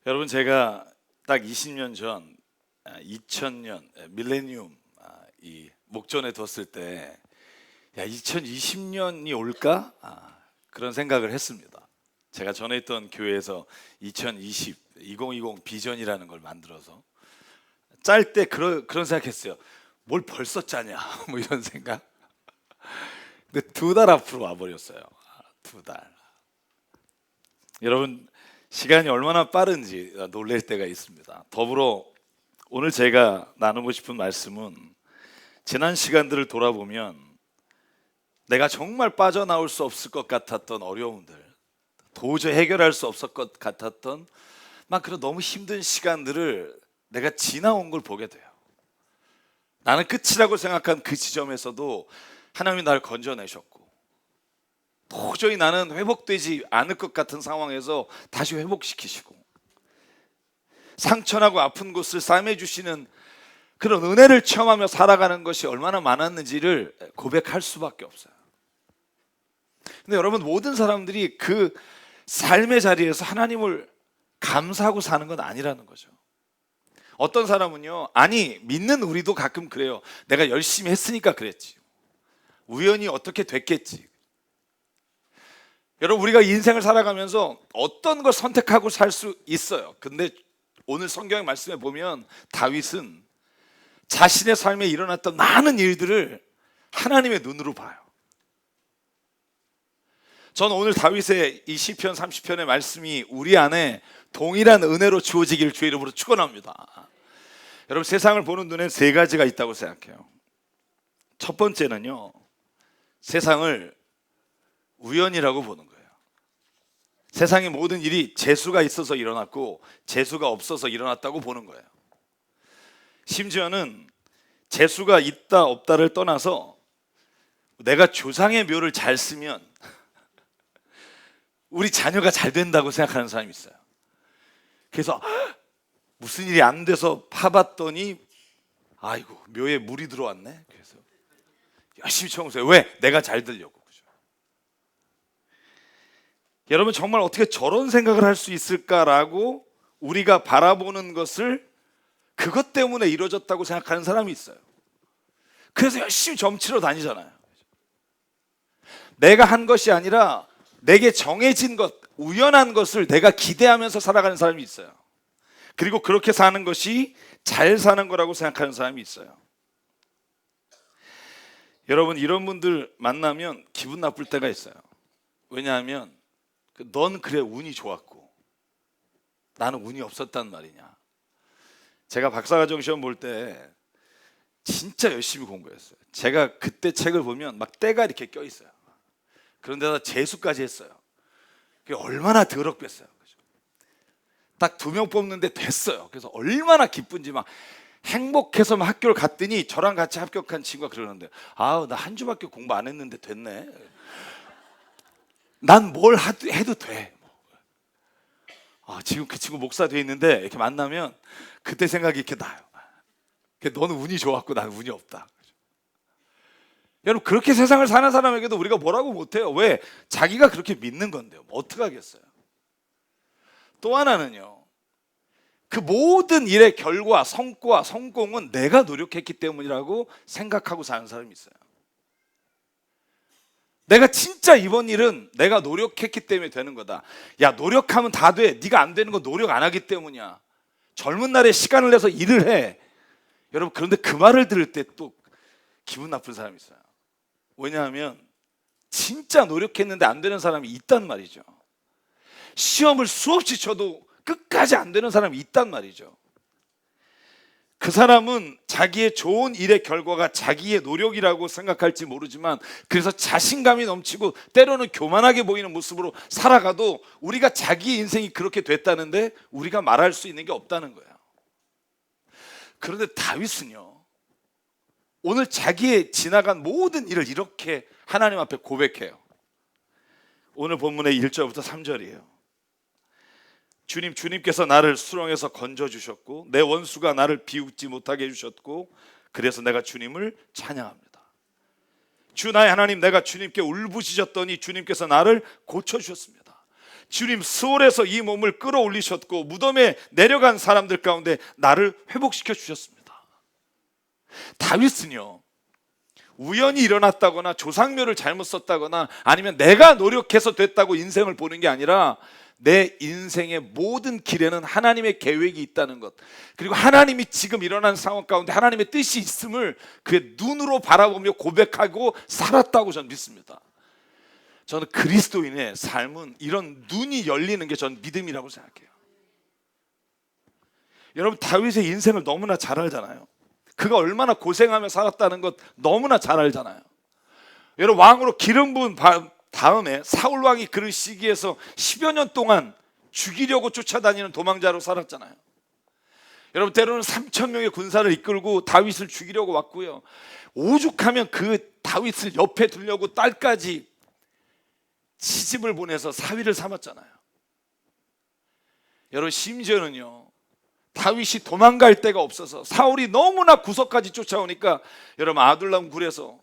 여러분, 제가 딱 20년 전 2000년 밀레니엄 이 목전에 뒀을 때 2020년이 올까? 그런 생각을 했습니다. 제가 전에 있던 교회에서 2020 비전이라는 걸 만들어서 짤 때 그런 생각했어요. 뭘 벌써 짜냐 뭐 이런 생각. 근데 2달 앞으로 와버렸어요. 2달. 여러분, 시간이 얼마나 빠른지 놀랄 때가 있습니다. 더불어 오늘 제가 나누고 싶은 말씀은, 지난 시간들을 돌아보면 내가 정말 빠져나올 수 없을 것 같았던 어려움들, 도저히 해결할 수 없을 것 같았던 막 그런 너무 힘든 시간들을 내가 지나온 걸 보게 돼요. 나는 끝이라고 생각한 그 지점에서도 하나님이 나를 건져내셨고, 도저히 나는 회복되지 않을 것 같은 상황에서 다시 회복시키시고, 상처나고 아픈 곳을 싸매주시는 그런 은혜를 체험하며 살아가는 것이 얼마나 많았는지를 고백할 수밖에 없어요. 근데 여러분, 모든 사람들이 그 삶의 자리에서 하나님을 감사하고 사는 건 아니라는 거죠. 어떤 사람은요, 아니 믿는 우리도 가끔 그래요. 내가 열심히 했으니까 그랬지, 우연히 어떻게 됐겠지. 여러분, 우리가 인생을 살아가면서 어떤 걸 선택하고 살 수 있어요. 근데 오늘 성경의 말씀에 보면 다윗은 자신의 삶에 일어났던 많은 일들을 하나님의 눈으로 봐요. 저는 오늘 다윗의 이 시편 30편의 말씀이 우리 안에 동일한 은혜로 주어지길 주의 이름으로 축원합니다. 여러분, 세상을 보는 눈엔 3가지가 있다고 생각해요. 첫 번째는요, 세상을 우연이라고 보는 거예요. 세상의 모든 일이 재수가 있어서 일어났고 재수가 없어서 일어났다고 보는 거예요. 심지어는 재수가 있다 없다를 떠나서 내가 조상의 묘를 잘 쓰면 우리 자녀가 잘 된다고 생각하는 사람이 있어요. 그래서 무슨 일이 안 돼서 파봤더니 아이고, 묘에 물이 들어왔네. 그래서 열심히 청소해요. 왜? 내가 잘 되려고. 여러분, 정말 어떻게 저런 생각을 할 수 있을까라고 우리가 바라보는 것을 그것 때문에 이루어졌다고 생각하는 사람이 있어요. 그래서 열심히 점치러 다니잖아요. 내가 한 것이 아니라 내게 정해진 것, 우연한 것을 내가 기대하면서 살아가는 사람이 있어요. 그리고 그렇게 사는 것이 잘 사는 거라고 생각하는 사람이 있어요. 여러분, 이런 분들 만나면 기분 나쁠 때가 있어요. 왜냐하면 넌 그래 운이 좋았고 나는 운이 없었단 말이냐. 제가 박사과정 시험 볼 때 진짜 열심히 공부했어요. 제가 그때 책을 보면 막 때가 이렇게 껴 있어요. 그런데다 재수까지 했어요. 그게 얼마나 더럽겠어요. 딱 2명 뽑는데 됐어요. 그래서 얼마나 기쁜지, 막 행복해서 막 학교를 갔더니 저랑 같이 합격한 친구가 그러는데, 아우, 나 한 주밖에 공부 안 했는데 됐네. 난 뭘 해도 돼. 지금 그 친구 목사 돼 있는데 이렇게 만나면 그때 생각이 이렇게 나요. 너는 운이 좋았고 나는 운이 없다. 여러분, 그렇게 세상을 사는 사람에게도 우리가 뭐라고 못해요. 왜? 자기가 그렇게 믿는 건데요. 어떻게 하겠어요? 또 하나는요, 그 모든 일의 결과, 성과, 성공은 내가 노력했기 때문이라고 생각하고 사는 사람이 있어요. 내가 진짜 이번 일은 내가 노력했기 때문에 되는 거다. 야, 노력하면 다 돼. 네가 안 되는 건 노력 안 하기 때문이야. 젊은 날에 시간을 내서 일을 해. 여러분, 그런데 그 말을 들을 때 또 기분 나쁜 사람이 있어요. 왜냐하면 진짜 노력했는데 안 되는 사람이 있단 말이죠. 시험을 수없이 쳐도 끝까지 안 되는 사람이 있단 말이죠. 그 사람은 자기의 좋은 일의 결과가 자기의 노력이라고 생각할지 모르지만, 그래서 자신감이 넘치고 때로는 교만하게 보이는 모습으로 살아가도 우리가 자기의 인생이 그렇게 됐다는데 우리가 말할 수 있는 게 없다는 거예요. 그런데 다윗은요, 오늘 자기의 지나간 모든 일을 이렇게 하나님 앞에 고백해요. 오늘 본문의 1절부터 3절이에요. 주님께서 나를 수렁에서 건져주셨고 내 원수가 나를 비웃지 못하게 해주셨고 그래서 내가 주님을 찬양합니다. 주 나의 하나님, 내가 주님께 울부짖었더니 주님께서 나를 고쳐주셨습니다. 주님 수월에서 이 몸을 끌어올리셨고 무덤에 내려간 사람들 가운데 나를 회복시켜 주셨습니다. 다윗은요, 우연히 일어났다거나 조상묘를 잘못 썼다거나 아니면 내가 노력해서 됐다고 인생을 보는 게 아니라 내 인생의 모든 길에는 하나님의 계획이 있다는 것, 그리고 하나님이 지금 일어난 상황 가운데 하나님의 뜻이 있음을 그의 눈으로 바라보며 고백하고 살았다고 저는 믿습니다. 저는 그리스도인의 삶은 이런 눈이 열리는 게 전 믿음이라고 생각해요. 여러분, 다윗의 인생을 너무나 잘 알잖아요. 그가 얼마나 고생하며 살았다는 것 너무나 잘 알잖아요. 여러분, 왕으로 기름 부은 다음에 사울 왕이 그를 시기해서 10여 년 동안 죽이려고 쫓아다니는 도망자로 살았잖아요. 여러분, 때로는 3,000명의 군사를 이끌고 다윗을 죽이려고 왔고요, 오죽하면 그 다윗을 옆에 두려고 딸까지 시집을 보내서 사위를 삼았잖아요. 여러분, 심지어는요, 다윗이 도망갈 데가 없어서 사울이 너무나 구석까지 쫓아오니까 여러분, 아둘람 굴에서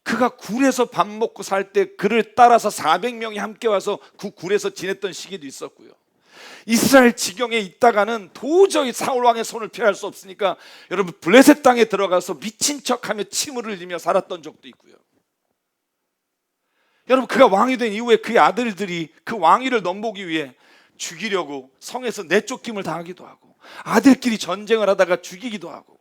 그가 굴에서 밥 먹고 살 때 그를 따라서 400명이 함께 와서 그 굴에서 지냈던 시기도 있었고요, 이스라엘 지경에 있다가는 도저히 사울 왕의 손을 피할 수 없으니까 여러분, 블레셋 땅에 들어가서 미친 척하며 침을 흘리며 살았던 적도 있고요. 여러분, 그가 왕이 된 이후에 그의 아들들이 그 왕위를 넘보기 위해 죽이려고 성에서 내쫓김을 당하기도 하고, 아들끼리 전쟁을 하다가 죽이기도 하고.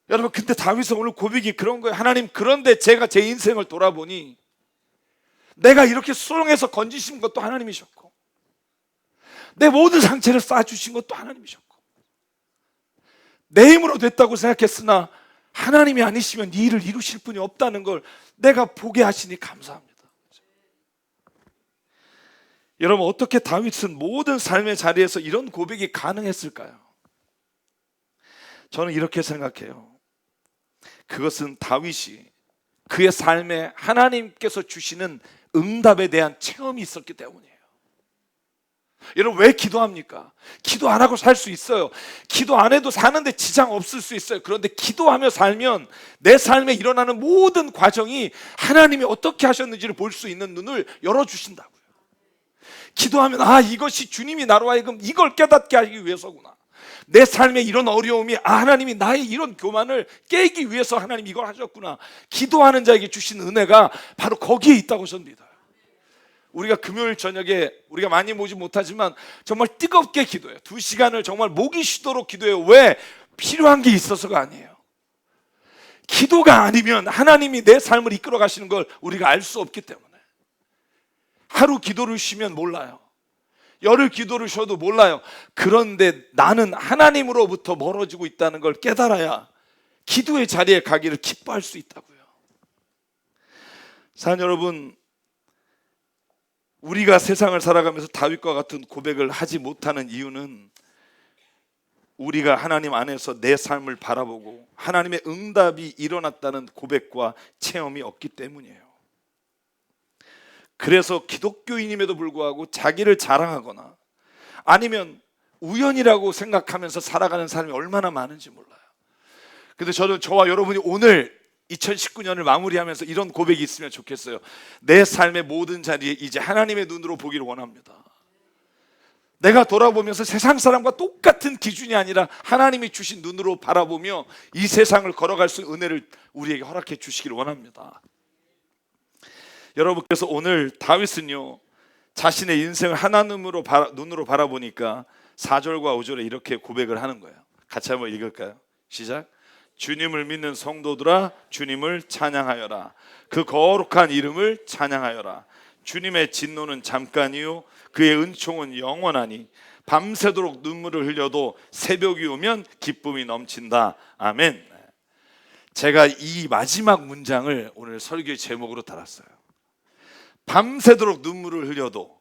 여러분, 근데 다윗은 오늘 고백이 그런 거예요. 하나님, 그런데 제가 제 인생을 돌아보니 내가 이렇게 수렁에서 건지신 것도 하나님이셨고, 내 모든 상처를 쌓아주신 것도 하나님이셨고, 내 힘으로 됐다고 생각했으나 하나님이 아니시면 이 일을 이루실 분이 없다는 걸 내가 보게 하시니 감사합니다. 여러분, 어떻게 다윗은 모든 삶의 자리에서 이런 고백이 가능했을까요? 저는 이렇게 생각해요. 그것은 다윗이 그의 삶에 하나님께서 주시는 응답에 대한 체험이 있었기 때문이에요. 여러분, 왜 기도합니까? 기도 안 하고 살 수 있어요. 기도 안 해도 사는데 지장 없을 수 있어요. 그런데 기도하며 살면 내 삶에 일어나는 모든 과정이 하나님이 어떻게 하셨는지를 볼 수 있는 눈을 열어주신다고요. 기도하면 이것이 주님이 나로 하여금 이걸 깨닫게 하기 위해서구나, 내 삶에 이런 어려움이 하나님이 나의 이런 교만을 깨기 위해서 하나님이 이걸 하셨구나, 기도하는 자에게 주신 은혜가 바로 거기에 있다고 저는 믿어요. 우리가 금요일 저녁에 우리가 많이 모지 못하지만 정말 뜨겁게 기도해요. 2시간을 정말 목이 쉬도록 기도해요. 왜? 필요한 게 있어서가 아니에요. 기도가 아니면 하나님이 내 삶을 이끌어 가시는 걸 우리가 알 수 없기 때문에. 하루 기도를 쉬면 몰라요. 열흘 기도를 쉬어도 몰라요. 그런데 나는 하나님으로부터 멀어지고 있다는 걸 깨달아야 기도의 자리에 가기를 기뻐할 수 있다고요. 사랑 여러분, 우리가 세상을 살아가면서 다윗과 같은 고백을 하지 못하는 이유는 우리가 하나님 안에서 내 삶을 바라보고 하나님의 응답이 일어났다는 고백과 체험이 없기 때문이에요. 그래서 기독교인임에도 불구하고 자기를 자랑하거나 아니면 우연이라고 생각하면서 살아가는 사람이 얼마나 많은지 몰라요. 근데 저는 저와 여러분이 오늘 2019년을 마무리하면서 이런 고백이 있으면 좋겠어요. 내 삶의 모든 자리에 이제 하나님의 눈으로 보기를 원합니다. 내가 돌아보면서 세상 사람과 똑같은 기준이 아니라 하나님이 주신 눈으로 바라보며 이 세상을 걸어갈 수 있는 은혜를 우리에게 허락해 주시기를 원합니다. 여러분, 그래서 오늘 다윗은요, 자신의 인생을 하나님으로 눈으로 바라보니까 4절과 5절에 이렇게 고백을 하는 거예요. 같이 한번 읽을까요? 시작. 주님을 믿는 성도들아, 주님을 찬양하여라. 그 거룩한 이름을 찬양하여라. 주님의 진노는 잠깐이요 그의 은총은 영원하니 밤새도록 눈물을 흘려도 새벽이 오면 기쁨이 넘친다. 아멘. 제가 이 마지막 문장을 오늘 설교의 제목으로 달았어요. 밤새도록 눈물을 흘려도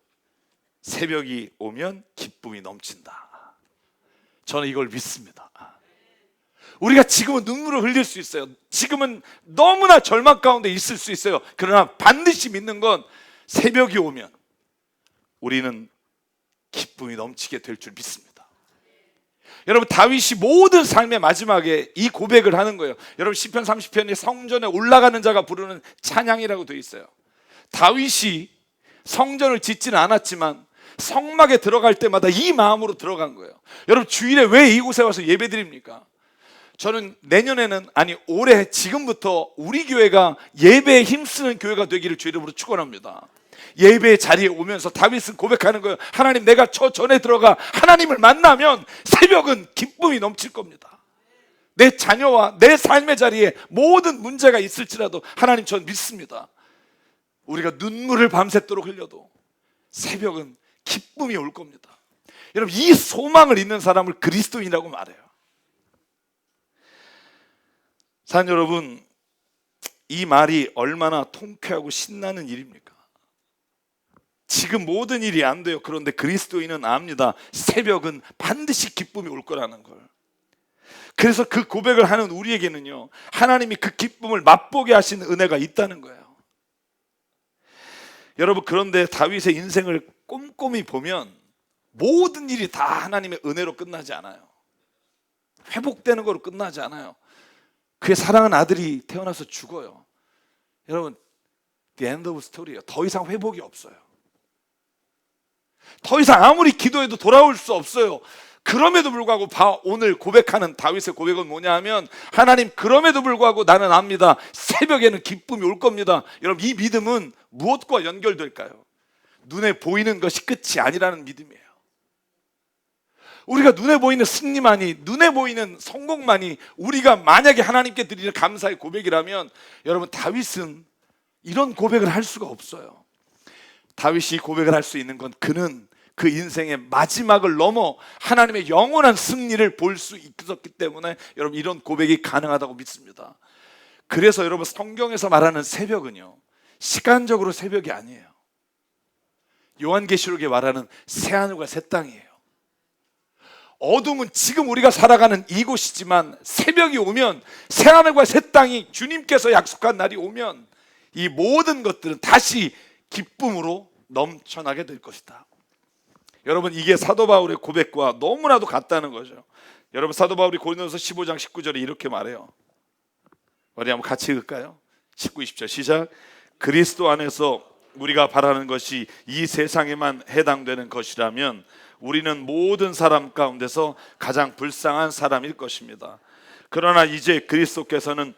새벽이 오면 기쁨이 넘친다. 저는 이걸 믿습니다. 우리가 지금은 눈물을 흘릴 수 있어요. 지금은 너무나 절망 가운데 있을 수 있어요. 그러나 반드시 믿는 건 새벽이 오면 우리는 기쁨이 넘치게 될 줄 믿습니다. 여러분, 다윗이 모든 삶의 마지막에 이 고백을 하는 거예요. 여러분, 시편 30편에 성전에 올라가는 자가 부르는 찬양이라고 되어 있어요. 다윗이 성전을 짓지는 않았지만 성막에 들어갈 때마다 이 마음으로 들어간 거예요. 여러분, 주일에 왜 이곳에 와서 예배드립니까? 저는 내년에는, 아니 올해, 지금부터 우리 교회가 예배에 힘쓰는 교회가 되기를 주 이름으로 축원합니다. 예배의 자리에 오면서 다윗은 고백하는 거예요. 하나님, 내가 저 전에 들어가 하나님을 만나면 새벽은 기쁨이 넘칠 겁니다. 내 자녀와 내 삶의 자리에 모든 문제가 있을지라도 하나님, 전 믿습니다. 우리가 눈물을 밤새도록 흘려도 새벽은 기쁨이 올 겁니다. 여러분, 이 소망을 있는 사람을 그리스도인이라고 말해요. 사랑 여러분, 이 말이 얼마나 통쾌하고 신나는 일입니까? 지금 모든 일이 안 돼요. 그런데 그리스도인은 압니다. 새벽은 반드시 기쁨이 올 거라는 걸. 그래서 그 고백을 하는 우리에게는요, 하나님이 그 기쁨을 맛보게 하신 은혜가 있다는 거예요. 여러분, 그런데 다윗의 인생을 꼼꼼히 보면 모든 일이 다 하나님의 은혜로 끝나지 않아요. 회복되는 거로 끝나지 않아요. 그의 사랑하는 아들이 태어나서 죽어요. 여러분, the end of story예요. 더 이상 회복이 없어요. 더 이상 아무리 기도해도 돌아올 수 없어요. 그럼에도 불구하고 오늘 고백하는 다윗의 고백은 뭐냐 하면, 하나님, 그럼에도 불구하고 나는 압니다. 새벽에는 기쁨이 올 겁니다. 여러분, 이 믿음은 무엇과 연결될까요? 눈에 보이는 것이 끝이 아니라는 믿음이에요. 우리가 눈에 보이는 승리만이, 눈에 보이는 성공만이 우리가 만약에 하나님께 드리는 감사의 고백이라면, 여러분, 다윗은 이런 고백을 할 수가 없어요. 다윗이 고백을 할 수 있는 건 그는 그 인생의 마지막을 넘어 하나님의 영원한 승리를 볼 수 있었기 때문에 여러분, 이런 고백이 가능하다고 믿습니다. 그래서 여러분, 성경에서 말하는 새벽은요, 시간적으로 새벽이 아니에요. 요한계시록에 말하는 새하늘과 새 땅이에요. 어둠은 지금 우리가 살아가는 이곳이지만 새벽이 오면, 새하늘과 새 땅이 주님께서 약속한 날이 오면 이 모든 것들은 다시 기쁨으로 넘쳐나게 될 것이다. 여러분, 이게 사도 바울의 고백과 너무나도 같다는 거죠. 여러분, 사도 바울이 고린도서 15장 19절에 이렇게 말해요. 우리 한번 같이 읽을까요? 19, 20절 시작. 그리스도 안에서 우리가 바라는 것이 이 세상에만 해당되는 것이라면 우리는 모든 사람 가운데서 가장 불쌍한 사람일 것입니다. 그러나 이제 그리스도께서는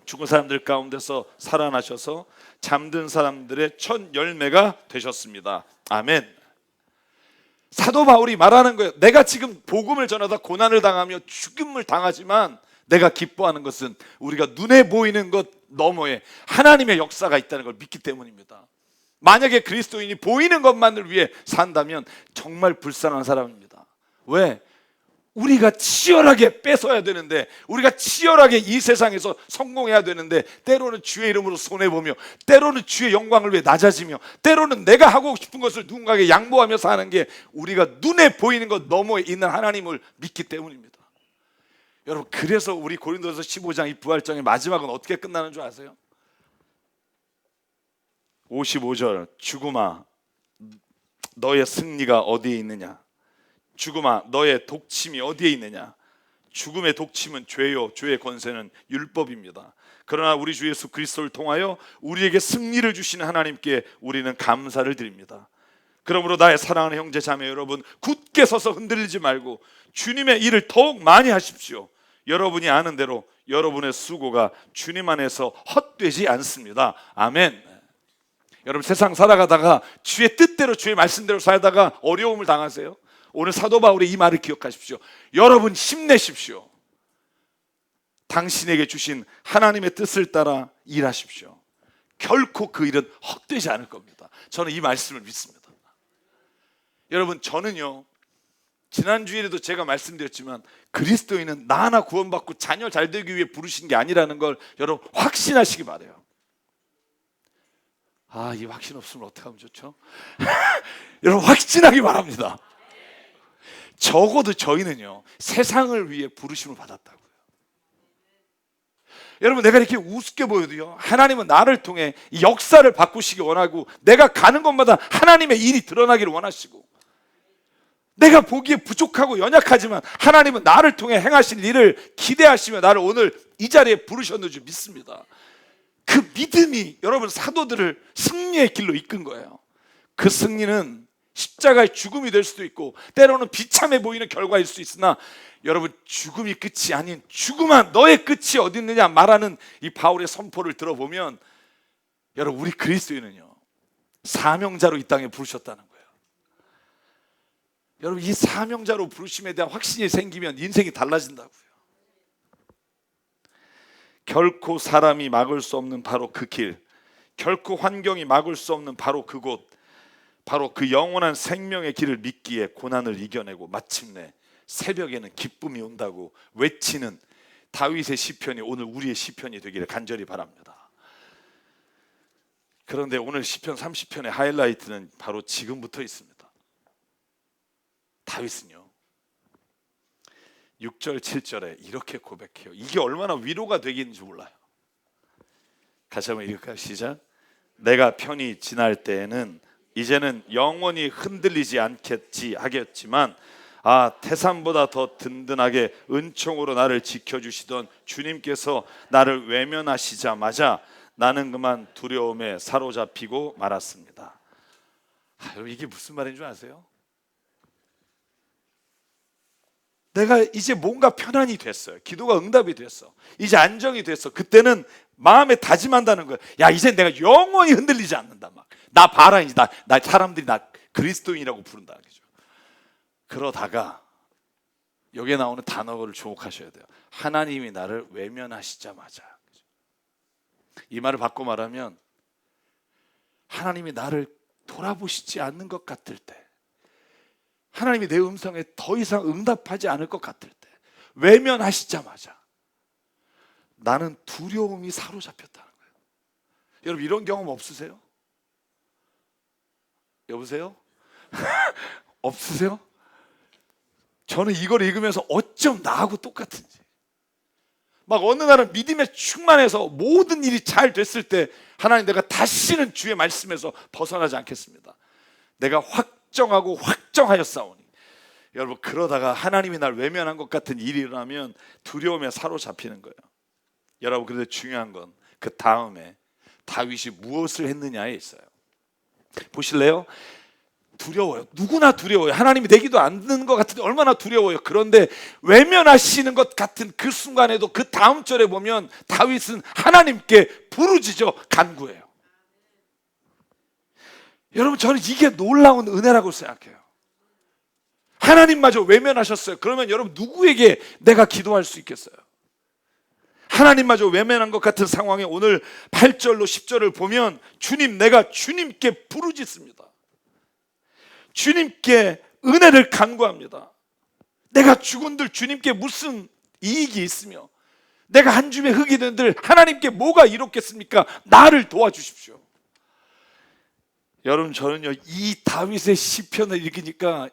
죽은 사람들 가운데서 살아나셔서 잠든 사람들의 첫 열매가 되셨습니다. 아멘. 사도 바울이 말하는 거예요. 내가 지금 복음을 전하다 고난을 당하며 죽음을 당하지만 내가 기뻐하는 것은 우리가 눈에 보이는 것 너머에 하나님의 역사가 있다는 걸 믿기 때문입니다. 만약에 그리스도인이 보이는 것만을 위해 산다면 정말 불쌍한 사람입니다. 왜? 우리가 치열하게 뺏어야 되는데, 우리가 치열하게 이 세상에서 성공해야 되는데, 때로는 주의 이름으로 손해보며, 때로는 주의 영광을 위해 낮아지며, 때로는 내가 하고 싶은 것을 누군가에게 양보하며 사는 게 우리가 눈에 보이는 것 너머에 있는 하나님을 믿기 때문입니다. 여러분, 그래서 우리 고린도서 15장 이 부활장의 마지막은 어떻게 끝나는 줄 아세요? 55절 죽음아 너의 승리가 어디에 있느냐? 죽음아 너의 독침이 어디에 있느냐? 죽음의 독침은 죄요, 죄의 권세는 율법입니다. 그러나 우리 주 예수 그리스도를 통하여 우리에게 승리를 주시는 하나님께 우리는 감사를 드립니다. 그러므로 나의 사랑하는 형제 자매 여러분, 굳게 서서 흔들리지 말고 주님의 일을 더욱 많이 하십시오. 여러분이 아는 대로 여러분의 수고가 주님 안에서 헛되지 않습니다. 아멘. 여러분, 세상 살아가다가 주의 뜻대로 주의 말씀대로 살다가 어려움을 당하세요? 오늘 사도 바울의 이 말을 기억하십시오. 여러분 힘내십시오. 당신에게 주신 하나님의 뜻을 따라 일하십시오. 결코 그 일은 헛되지 않을 겁니다. 저는 이 말씀을 믿습니다. 여러분, 저는요, 지난 주일에도 제가 말씀드렸지만 그리스도인은 나 하나 구원받고 자녀 잘 되기 위해 부르신 게 아니라는 걸 여러분 확신하시기 바라요. 이 확신 없으면 어떡하면 좋죠? 여러분, 확신하기 바랍니다. 적어도 저희는요, 세상을 위해 부르심을 받았다고요. 여러분, 내가 이렇게 우습게 보여도요, 하나님은 나를 통해 이 역사를 바꾸시기 원하고, 내가 가는 곳마다 하나님의 일이 드러나기를 원하시고, 내가 보기에 부족하고 연약하지만 하나님은 나를 통해 행하실 일을 기대하시며 나를 오늘 이 자리에 부르셨는 줄 믿습니다. 그 믿음이 여러분 사도들을 승리의 길로 이끈 거예요. 그 승리는 십자가의 죽음이 될 수도 있고 때로는 비참해 보이는 결과일 수 있으나 여러분, 죽음이 끝이 아닌 죽음아 너의 끝이 어디 있느냐 말하는 이 바울의 선포를 들어보면 여러분, 우리 그리스도인은요 사명자로 이 땅에 부르셨다는 거예요. 여러분, 이 사명자로 부르심에 대한 확신이 생기면 인생이 달라진다고요. 결코 사람이 막을 수 없는 바로 그 길, 결코 환경이 막을 수 없는 바로 그곳, 바로 그 영원한 생명의 길을 믿기에 고난을 이겨내고 마침내 새벽에는 기쁨이 온다고 외치는 다윗의 시편이 오늘 우리의 시편이 되기를 간절히 바랍니다. 그런데 오늘 시편 30편의 하이라이트는 바로 지금부터 있습니다. 다윗은요 6절 7절에 이렇게 고백해요. 이게 얼마나 위로가 되겠는지 몰라요. 같이 한번 읽을까요? 시작. 내가 편히 지날 때에는 이제는 영원히 흔들리지 않겠지 하겠지만 태산보다 더 든든하게 은총으로 나를 지켜주시던 주님께서 나를 외면하시자마자 나는 그만 두려움에 사로잡히고 말았습니다. 여러분, 이게 무슨 말인 줄 아세요? 내가 이제 뭔가 편안이 됐어요. 기도가 응답이 됐어. 이제 안정이 됐어. 그때는 마음에 다짐한다는 거예요. 야, 이제 내가 영원히 흔들리지 않는다. 막 나 봐라, 이제 나 사람들이 나 그리스도인이라고 부른다. 그죠? 그러다가 여기에 나오는 단어를 주목하셔야 돼요. 하나님이 나를 외면하시자마자. 이 말을 바꿔 말하면 하나님이 나를 돌아보시지 않는 것 같을 때, 하나님이 내 음성에 더 이상 응답하지 않을 것 같을 때, 외면하시자마자 나는 두려움이 사로잡혔다는 거예요. 여러분, 이런 경험 없으세요? 여보세요? 없으세요? 저는 이걸 읽으면서 어쩜 나하고 똑같은지, 막 어느 날은 믿음에 충만해서 모든 일이 잘 됐을 때 하나님, 내가 다시는 주의 말씀에서 벗어나지 않겠습니다. 내가 확정하고 확정하였사오니. 여러분, 그러다가 하나님이 날 외면한 것 같은 일이 일어나면 두려움에 사로잡히는 거예요. 여러분, 그런데 중요한 건 그 다음에 다윗이 무엇을 했느냐에 있어요. 보실래요? 두려워요. 누구나 두려워요. 하나님이 내 기도 안 듣는 것 같은데 얼마나 두려워요. 그런데 외면하시는 것 같은 그 순간에도 그 다음 절에 보면 다윗은 하나님께 부르짖어 간구해요. 여러분, 저는 이게 놀라운 은혜라고 생각해요. 하나님마저 외면하셨어요. 그러면 여러분, 누구에게 내가 기도할 수 있겠어요? 하나님마저 외면한 것 같은 상황에 오늘 8절로 10절을 보면 주님, 내가 주님께 부르짖습니다. 주님께 은혜를 간구합니다. 내가 죽은들 주님께 무슨 이익이 있으며 내가 한 줌의 흙이 된들 하나님께 뭐가 이롭겠습니까? 나를 도와주십시오. 여러분, 저는요 이 다윗의 시편을 읽으니까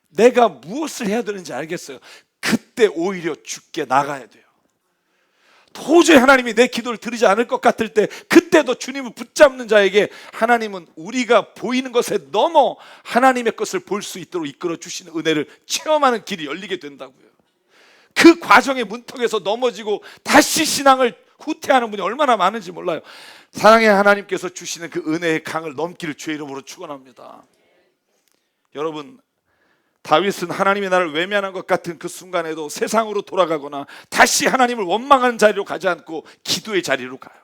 내가 무엇을 해야 되는지 알겠어요. 그때 오히려 주께 나가야 돼요. 도저히 하나님이 내 기도를 들으지 않을 것 같을 때 그때도 주님을 붙잡는 자에게 하나님은 우리가 보이는 것에 넘어 하나님의 것을 볼 수 있도록 이끌어 주시는 은혜를 체험하는 길이 열리게 된다고요. 그 과정의 문턱에서 넘어지고 다시 신앙을 후퇴하는 분이 얼마나 많은지 몰라요. 사랑의 하나님께서 주시는 그 은혜의 강을 넘기를 주의 이름으로 축원합니다. 여러분, 다윗은 하나님이 나를 외면한 것 같은 그 순간에도 세상으로 돌아가거나 다시 하나님을 원망하는 자리로 가지 않고 기도의 자리로 가요.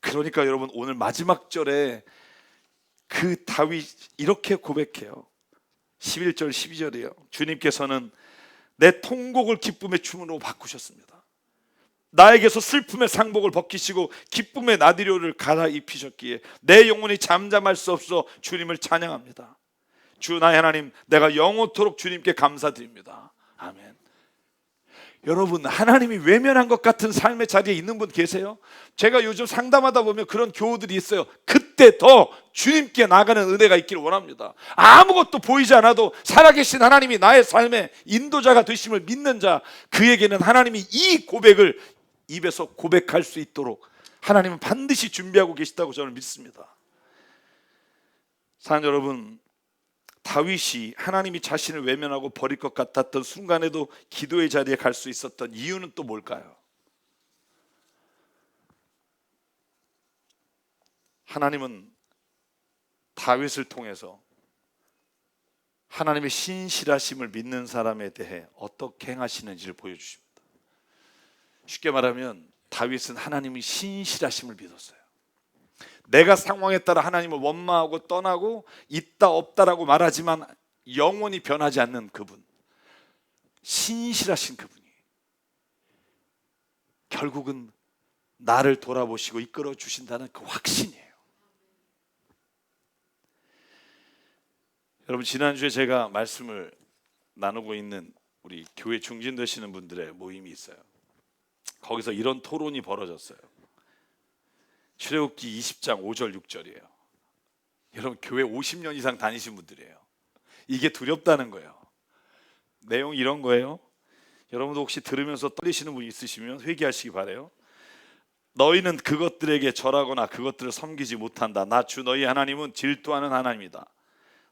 그러니까 여러분, 오늘 마지막 절에 그 다윗 이렇게 고백해요. 11절 12절이에요. 주님께서는 내 통곡을 기쁨의 춤으로 바꾸셨습니다. 나에게서 슬픔의 상복을 벗기시고 기쁨의 나디료를 갈아입히셨기에 내 영혼이 잠잠할 수 없어 주님을 찬양합니다. 주 나의 하나님, 내가 영원토록 주님께 감사드립니다. 아멘. 여러분, 하나님이 외면한 것 같은 삶의 자리에 있는 분 계세요? 제가 요즘 상담하다 보면 그런 교우들이 있어요. 그때 더 주님께 나가는 은혜가 있기를 원합니다. 아무것도 보이지 않아도 살아계신 하나님이 나의 삶의 인도자가 되심을 믿는 자, 그에게는 하나님이 이 고백을 입에서 고백할 수 있도록 하나님은 반드시 준비하고 계시다고 저는 믿습니다. 사랑하는 여러분, 다윗이 하나님이 자신을 외면하고 버릴 것 같았던 순간에도 기도의 자리에 갈 수 있었던 이유는 또 뭘까요? 하나님은 다윗을 통해서 하나님의 신실하심을 믿는 사람에 대해 어떻게 행하시는지를 보여주십니다. 쉽게 말하면 다윗은 하나님의 신실하심을 믿었어요. 내가 상황에 따라 하나님을 원망하고 떠나고 있다 없다라고 말하지만 영원히 변하지 않는 그분, 신실하신 그분이 결국은 나를 돌아보시고 이끌어 주신다는 그 확신이에요. 여러분, 지난주에 제가 말씀을 나누고 있는 우리 교회 중진되시는 분들의 모임이 있어요. 거기서 이런 토론이 벌어졌어요. 출애굽기 20장 5절 6절이에요. 여러분, 교회 50년 이상 다니신 분들이에요. 이게 두렵다는 거예요. 내용이 이런 거예요. 여러분도 혹시 들으면서 떨리시는 분 있으시면 회개하시기 바라요. 너희는 그것들에게 절하거나 그것들을 섬기지 못한다. 나 주 너희 하나님은 질투하는 하나님이다.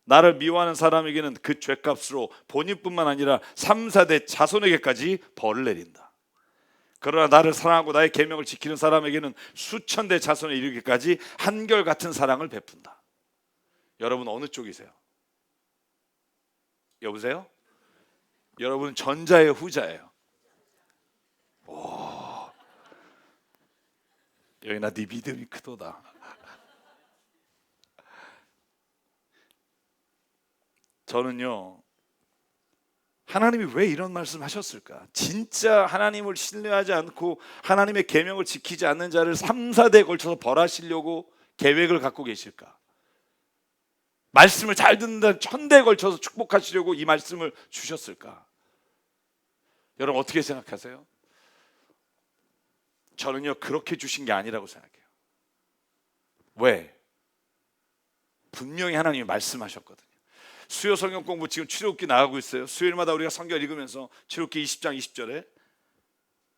나를 미워하는 사람에게는 그 죄값으로 본인뿐만 아니라 3, 4대 자손에게까지 벌을 내린다. 그러나 나를 사랑하고 나의 계명을 지키는 사람에게는 수천 대 자손에 이르기까지 한결같은 사랑을 베푼다. 여러분, 어느 쪽이세요? 여보세요? 여러분, 전자예요, 후자예요? 오, 여기나 네 믿음이 크도다. 저는요, 하나님이 왜 이런 말씀 하셨을까? 진짜 하나님을 신뢰하지 않고 하나님의 계명을 지키지 않는 자를 3, 4대에 걸쳐서 벌하시려고 계획을 갖고 계실까? 말씀을 잘 듣는 자 1000대에 걸쳐서 축복하시려고 이 말씀을 주셨을까? 여러분, 어떻게 생각하세요? 저는요, 그렇게 주신 게 아니라고 생각해요. 왜? 분명히 하나님이 말씀하셨거든요. 수요 성경 공부 지금 출애굽기 나가고 있어요. 수요일마다 우리가 성경 읽으면서 출애굽기 20장 20절에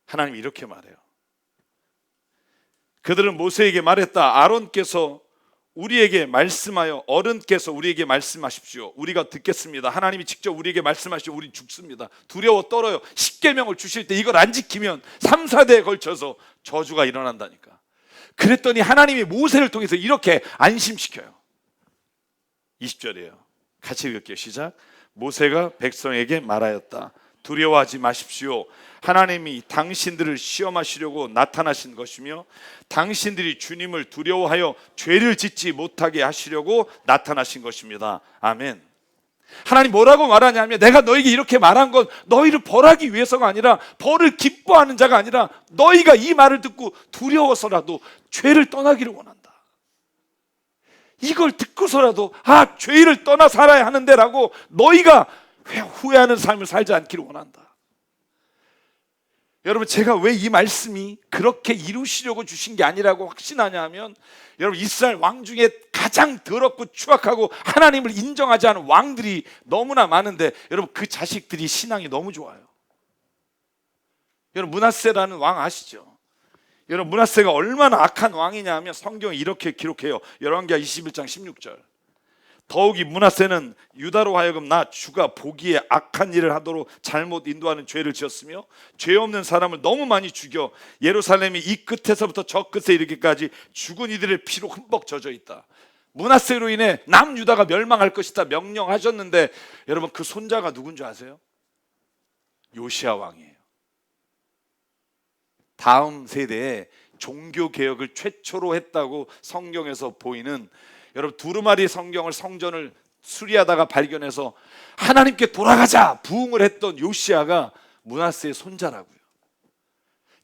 하나님이 이렇게 말해요. 그들은 모세에게 말했다. 아론께서 우리에게 말씀하여 어른께서 우리에게 말씀하십시오. 우리가 듣겠습니다. 하나님이 직접 우리에게 말씀하시오. 우리 죽습니다. 두려워 떨어요. 십계명을 주실 때 이걸 안 지키면 3, 4대에 걸쳐서 저주가 일어난다니까. 그랬더니 하나님이 모세를 통해서 이렇게 안심시켜요. 20절이에요. 같이 읽을게요. 시작. 모세가 백성에게 말하였다. 두려워하지 마십시오. 하나님이 당신들을 시험하시려고 나타나신 것이며 당신들이 주님을 두려워하여 죄를 짓지 못하게 하시려고 나타나신 것입니다. 아멘. 하나님 뭐라고 말하냐면, 내가 너에게 이렇게 말한 건 너희를 벌하기 위해서가 아니라, 벌을 기뻐하는 자가 아니라 너희가 이 말을 듣고 두려워서라도 죄를 떠나기를 원한다. 이걸 듣고서라도 죄를 떠나 살아야 하는데 라고 너희가 후회하는 삶을 살지 않기를 원한다. 여러분, 제가 왜 이 말씀이 그렇게 이루시려고 주신 게 아니라고 확신하냐 하면, 여러분, 이스라엘 왕 중에 가장 더럽고 추악하고 하나님을 인정하지 않은 왕들이 너무나 많은데, 여러분, 그 자식들이 신앙이 너무 좋아요. 여러분, 므낫세라는 왕 아시죠? 여러분, 므낫세가 얼마나 악한 왕이냐 하면 성경이 이렇게 기록해요. 열왕기하 21장 16절. 더욱이 므낫세는 유다로 하여금 나 주가 보기에 악한 일을 하도록 잘못 인도하는 죄를 지었으며 죄 없는 사람을 너무 많이 죽여 예루살렘이 이 끝에서부터 저 끝에 이르기까지 죽은 이들의 피로 흠뻑 젖어 있다. 므낫세로 인해 남유다가 멸망할 것이다 명령하셨는데, 여러분, 그 손자가 누군지 아세요? 요시야 왕이에요. 다음 세대에 종교개혁을 최초로 했다고 성경에서 보이는, 여러분, 두루마리 성경을 성전을 수리하다가 발견해서 하나님께 돌아가자 부흥을 했던 요시야가 므낫세의 손자라고요.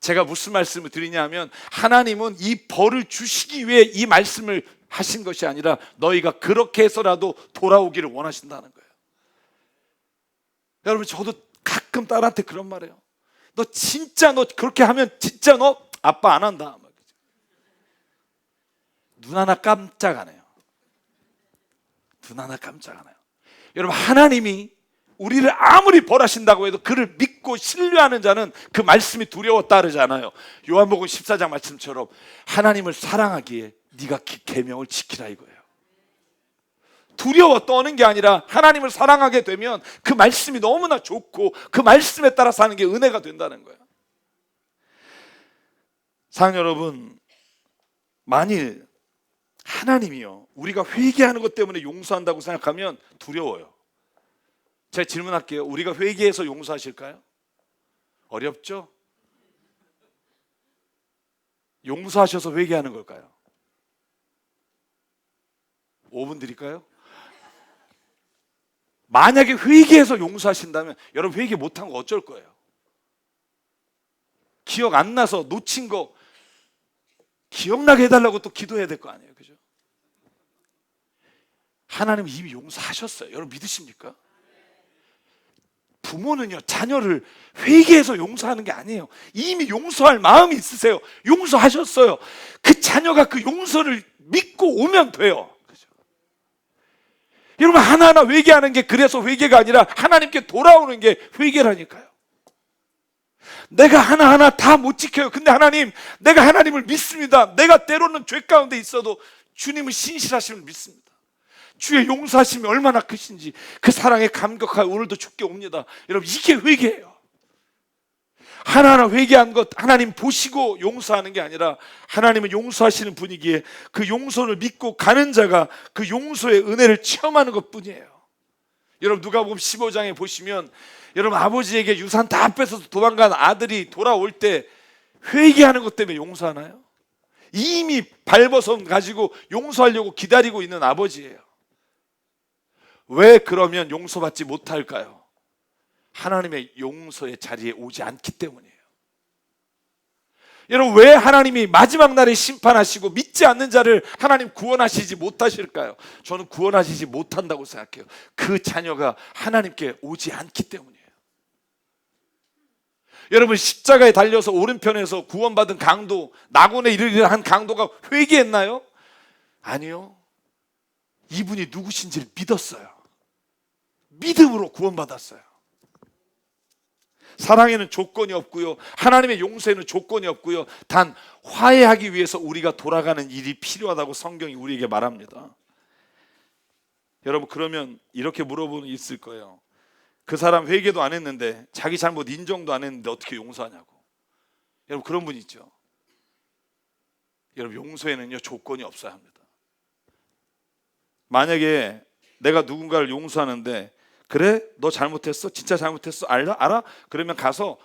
제가 무슨 말씀을 드리냐면, 하나님은 이 벌을 주시기 위해 이 말씀을 하신 것이 아니라 너희가 그렇게 해서라도 돌아오기를 원하신다는 거예요. 여러분, 저도 가끔 딸한테 그런 말해요. 너 진짜 너 그렇게 하면 진짜 너 아빠 안 한다. 눈 하나 깜짝 안 해요. 눈 하나 깜짝 안 해요. 여러분, 하나님이 우리를 아무리 벌하신다고 해도 그를 믿고 신뢰하는 자는 그 말씀이 두려워 따르지 않아요. 요한복음 14장 말씀처럼 하나님을 사랑하기에 네가 계명을 지키라 이거예요. 두려워 떠는 게 아니라 하나님을 사랑하게 되면 그 말씀이 너무나 좋고 그 말씀에 따라 사는 게 은혜가 된다는 거예요. 사랑 여러분, 만일 하나님이요, 우리가 회개하는 것 때문에 용서한다고 생각하면 두려워요. 제가 질문할게요. 우리가 회개해서 용서하실까요? 어렵죠? 용서하셔서 회개하는 걸까요? 5분 드릴까요? 만약에 회개해서 용서하신다면 여러분 회개 못한 거 어쩔 거예요? 기억 안 나서 놓친 거 기억나게 해달라고 또 기도해야 될 거 아니에요, 그죠? 하나님은 이미 용서하셨어요. 여러분 믿으십니까? 부모는요, 자녀를 회개해서 용서하는 게 아니에요. 이미 용서할 마음이 있으세요. 용서하셨어요. 그 자녀가 그 용서를 믿고 오면 돼요. 그죠? 여러분 하나하나 회개하는 게 그래서 회개가 아니라 하나님께 돌아오는 게 회개라니까요. 내가 하나하나 다 못 지켜요. 근데 하나님, 내가 하나님을 믿습니다. 내가 때로는 죄 가운데 있어도 주님은 신실하심을 믿습니다. 주의 용서하심이 얼마나 크신지 그 사랑에 감격하여 오늘도 주께 옵니다. 여러분 이게 회개예요. 하나하나 회개한 것 하나님 보시고 용서하는 게 아니라 하나님은 용서하시는 분이기에 그 용서를 믿고 가는 자가 그 용서의 은혜를 체험하는 것뿐이에요. 여러분 누가복음 15장에 보시면 여러분 아버지에게 유산 다 뺏어서 도망간 아들이 돌아올 때 회개하는 것 때문에 용서하나요? 이미 발버선 가지고 용서하려고 기다리고 있는 아버지예요. 왜 그러면 용서받지 못할까요? 하나님의 용서의 자리에 오지 않기 때문이에요. 여러분 왜 하나님이 마지막 날에 심판하시고 믿지 않는 자를 하나님 구원하시지 못하실까요? 저는 구원하시지 못한다고 생각해요. 그 자녀가 하나님께 오지 않기 때문이에요. 여러분 십자가에 달려서 오른편에서 구원받은 강도, 낙원에 이르리라 한 강도가 회개했나요? 아니요. 이분이 누구신지를 믿었어요. 믿음으로 구원받았어요. 사랑에는 조건이 없고요, 하나님의 용서에는 조건이 없고요, 단 화해하기 위해서 우리가 돌아가는 일이 필요하다고 성경이 우리에게 말합니다. 여러분 그러면 이렇게 물어보는 있을 거예요. 그 사람 회개도 안 했는데, 자기 잘못 인정도 안 했는데 어떻게 용서하냐고. 여러분 그런 분 있죠. 여러분 용서에는요 조건이 없어야 합니다. 만약에 내가 누군가를 용서하는데, 그래? 너 잘못했어? 진짜 잘못했어? 알아? 그러면 가서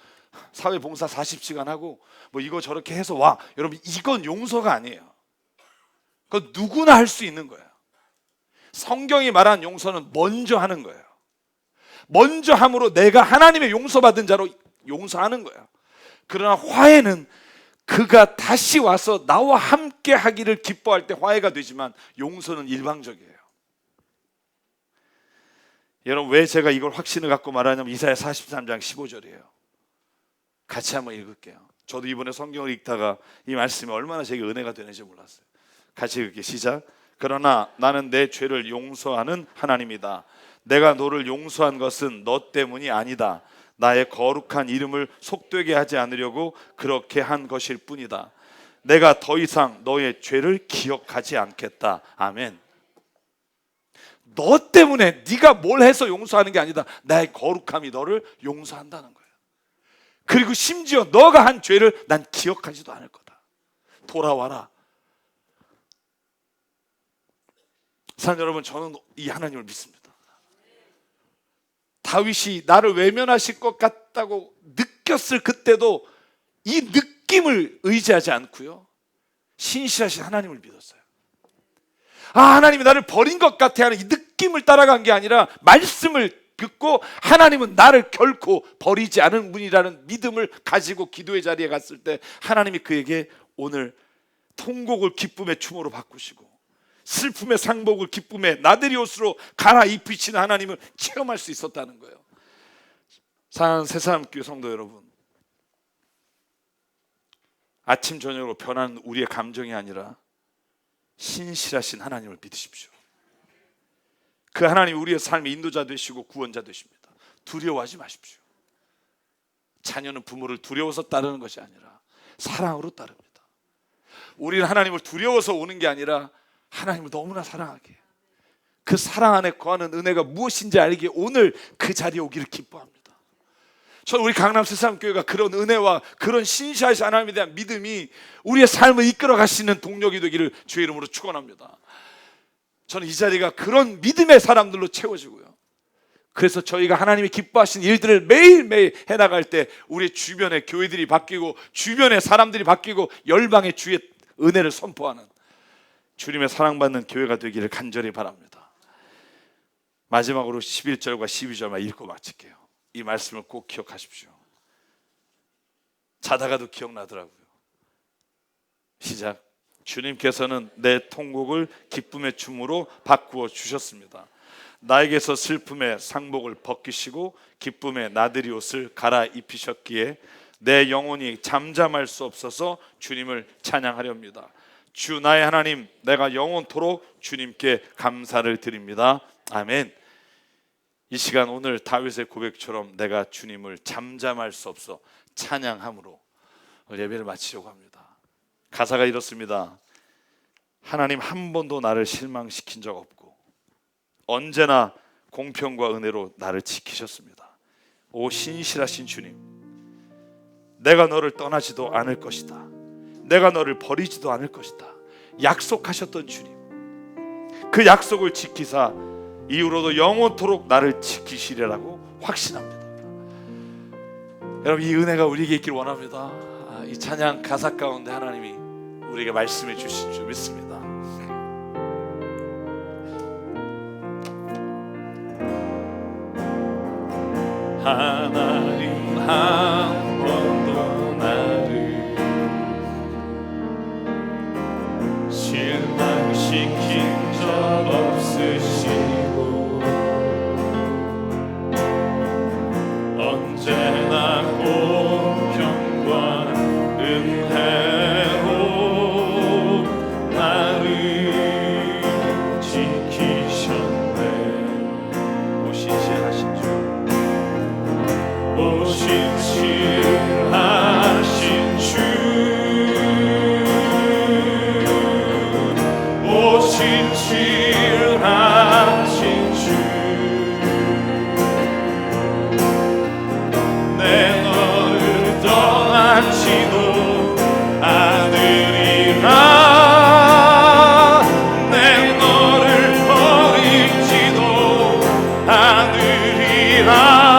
사회봉사 40시간 하고 뭐 이거 저렇게 해서 와. 여러분 이건 용서가 아니에요. 그건 누구나 할 수 있는 거예요. 성경이 말한 용서는 먼저 하는 거예요. 먼저 함으로 내가 하나님의 용서받은 자로 용서하는 거예요. 그러나 화해는 그가 다시 와서 나와 함께 하기를 기뻐할 때 화해가 되지만, 용서는 일방적이에요. 여러분 왜 제가 이걸 확신을 갖고 말하냐면 이사야 43장 15절이에요. 같이 한번 읽을게요. 저도 이번에 성경을 읽다가 이 말씀이 얼마나 제게 은혜가 되는지 몰랐어요. 같이 읽을게요. 시작. 그러나 나는 내 죄를 용서하는 하나님이다. 내가 너를 용서한 것은 너 때문이 아니다. 나의 거룩한 이름을 속되게 하지 않으려고 그렇게 한 것일 뿐이다. 내가 더 이상 너의 죄를 기억하지 않겠다. 아멘. 너 때문에 네가 뭘 해서 용서하는 게 아니다. 나의 거룩함이 너를 용서한다는 거예요. 그리고 심지어 너가 한 죄를 난 기억하지도 않을 거다. 돌아와라. 사랑 여러분, 저는 이 하나님을 믿습니다. 다윗이 나를 외면하실 것 같다고 느꼈을 그때도 이 느낌을 의지하지 않고요, 신실하신 하나님을 믿었어요. 하나님이 나를 버린 것 같아 하는 이 느낌을 따라간 게 아니라 말씀을 듣고 하나님은 나를 결코 버리지 않은 분이라는 믿음을 가지고 기도의 자리에 갔을 때 하나님이 그에게 오늘 통곡을 기쁨의 춤으로 바꾸시고 슬픔의 상복을 기쁨의 나들이 옷으로 갈아입히시는 하나님을 체험할 수 있었다는 거예요. 사랑하는 새사람교회 성도 여러분, 아침 저녁으로 변하는 우리의 감정이 아니라 신실하신 하나님을 믿으십시오. 그 하나님 우리의 삶의 인도자 되시고 구원자 되십니다. 두려워하지 마십시오. 자녀는 부모를 두려워서 따르는 것이 아니라 사랑으로 따릅니다. 우리는 하나님을 두려워서 오는 게 아니라 하나님을 너무나 사랑하게, 그 사랑 안에 거하는 은혜가 무엇인지 알기에 오늘 그 자리에 오기를 기뻐합니다. 저는 우리 강남 새삼교회가 그런 은혜와 그런 신실하신 하나님에 대한 믿음이 우리의 삶을 이끌어 가시는 동력이 되기를 주의 이름으로 축원합니다. 저는 이 자리가 그런 믿음의 사람들로 채워지고요, 그래서 저희가 하나님이 기뻐하신 일들을 매일매일 해나갈 때 우리 주변의 교회들이 바뀌고 주변의 사람들이 바뀌고 열방의 주의 은혜를 선포하는 주님의 사랑받는 교회가 되기를 간절히 바랍니다. 마지막으로 11절과 12절만 읽고 마칠게요. 이 말씀을 꼭 기억하십시오. 자다가도 기억나더라고요. 시작. 주님께서는 내 통곡을 기쁨의 춤으로 바꾸어 주셨습니다. 나에게서 슬픔의 상복을 벗기시고 기쁨의 나들이 옷을 갈아입히셨기에 내 영혼이 잠잠할 수 없어서 주님을 찬양하렵니다. 주 나의 하나님, 내가 영원토록 주님께 감사를 드립니다. 아멘. 이 시간 오늘 다윗의 고백처럼 내가 주님을 잠잠할 수 없어 찬양함으로 예배를 마치려고 합니다. 가사가 이렇습니다. 하나님 한 번도 나를 실망시킨 적 없고 언제나 공평과 은혜로 나를 지키셨습니다. 오 신실하신 주님, 내가 너를 떠나지도 않을 것이다. 내가 너를 버리지도 않을 것이다. 약속하셨던 주님, 그 약속을 지키사 이후로도 영원토록 나를 지키시리라고 확신합니다. 여러분, 이 은혜가 우리에게 있길 원합니다. 이 찬양 가사 가운데 하나님이 우리에게 말씀해 주실 줄 믿습니다. 하나님 한 번도 나를 실망시킨 적 없으시고 언제나 공평과 은혜로 나를 지키셨네. 오 신실하신 주, 오 신실하신 주, 오 신실하신 주, 내 너를 떠나지도 않으리라, 내 너를 버리지도 않으리라.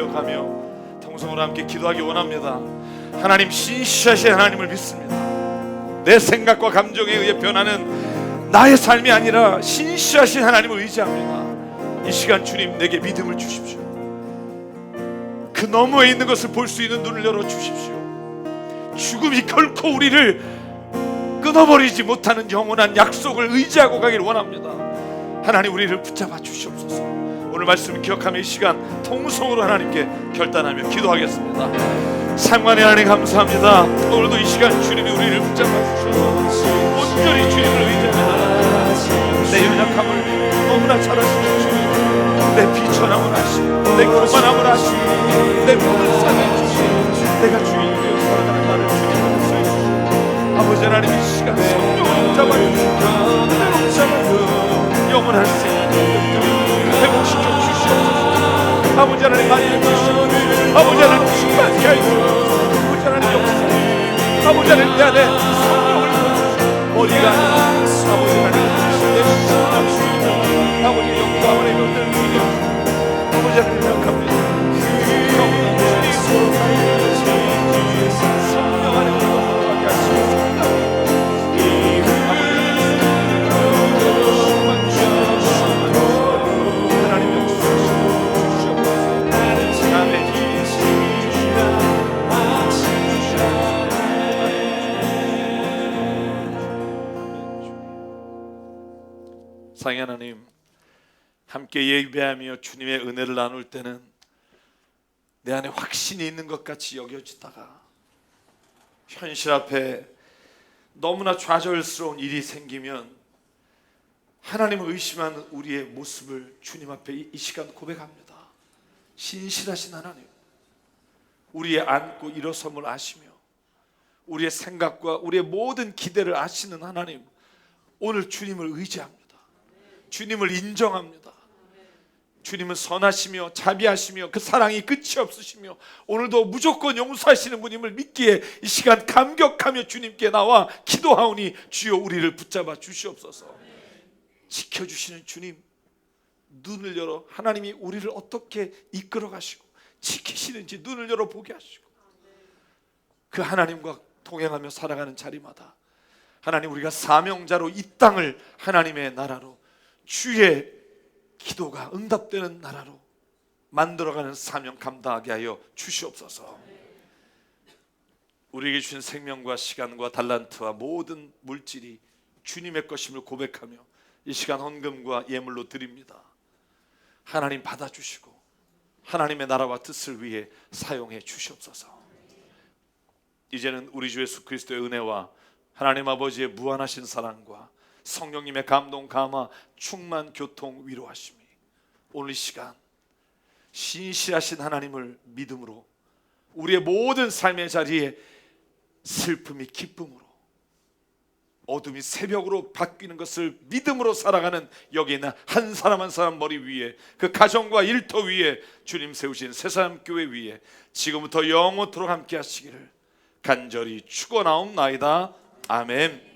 기억하며 통성으로 함께 기도하기 원합니다. 하나님, 신실하신 하나님을 믿습니다. 내 생각과 감정에 의해 변하는 나의 삶이 아니라 신실하신 하나님을 의지합니다. 이 시간 주님, 내게 믿음을 주십시오. 그 너머에 있는 것을 볼 수 있는 눈을 열어주십시오. 죽음이 결코 우리를 끊어버리지 못하는 영원한 약속을 의지하고 가기를 원합니다. 하나님, 우리를 붙잡아 주시옵소서. 오늘 말씀을 기억하며 이 시간 통성으로 하나님께 결단하며 기도하겠습니다. 상관의 하나님 감사합니다. 오늘도 이 시간 주님이 우리를 붙잡아 주셔서 온전히 주님을 의지합니다. 내 연약함을 너무나 잘 아시는 주님, 내 비천함을 아시고 내 교만함을 아시고 내 모든 삶을 주시고 내가 주인이여 살아가는 나를 주님으로 써주시고 아버지 하나님, 이 시간 성령을 붙잡아 주시고 은혜로 붙잡아 주시고 영원한 생명을 회복시켜 주시옵소서. 아버지 하나님, 많이 해주시고 아버지 하나님, 충만케 해주시고 아버지 하나님, 역사 아버지 하나님, 내 안에 성령을 부어주시고 머리가 아버지 하나님, 내 신앙 주시고 아버지 영광 하나님 명들을 주시고 아버지 하나님 명합니다. 영원한 주님 성령 안에 거하게 하시고 사랑의 하나님, 함께 예배하며 주님의 은혜를 나눌 때는 내 안에 확신이 있는 것 같이 여겨지다가 현실 앞에 너무나 좌절스러운 일이 생기면 하나님을 의심하는 우리의 모습을 주님 앞에 이 시간 고백합니다. 신실하신 하나님, 우리의 앉고 일어섬을 아시며 우리의 생각과 우리의 모든 기대를 아시는 하나님, 오늘 주님을 의지합니다. 주님을 인정합니다. 주님은 선하시며 자비하시며 그 사랑이 끝이 없으시며 오늘도 무조건 용서하시는 분임을 믿기에 이 시간 감격하며 주님께 나와 기도하오니 주여 우리를 붙잡아 주시옵소서. 지켜주시는 주님, 눈을 열어 하나님이 우리를 어떻게 이끌어 가시고 지키시는지 눈을 열어 보게 하시고 그 하나님과 동행하며 살아가는 자리마다 하나님, 우리가 사명자로 이 땅을 하나님의 나라로, 주의 기도가 응답되는 나라로 만들어가는 사명 감당하게 하여 주시옵소서. 우리에게 주신 생명과 시간과 달란트와 모든 물질이 주님의 것임을 고백하며 이 시간 헌금과 예물로 드립니다. 하나님 받아주시고 하나님의 나라와 뜻을 위해 사용해 주시옵소서. 이제는 우리 주 예수 그리스도의 은혜와 하나님 아버지의 무한하신 사랑과 성령님의 감동, 감화, 충만, 교통, 위로하심이 오늘 이 시간 신실하신 하나님을 믿음으로 우리의 모든 삶의 자리에 슬픔이 기쁨으로, 어둠이 새벽으로 바뀌는 것을 믿음으로 살아가는 여기 있는 한 사람 한 사람 머리 위에, 그 가정과 일터 위에 주님 세우신 새사람교회 위에 지금부터 영원토록 함께 하시기를 간절히 축원하옵나이다. 아멘.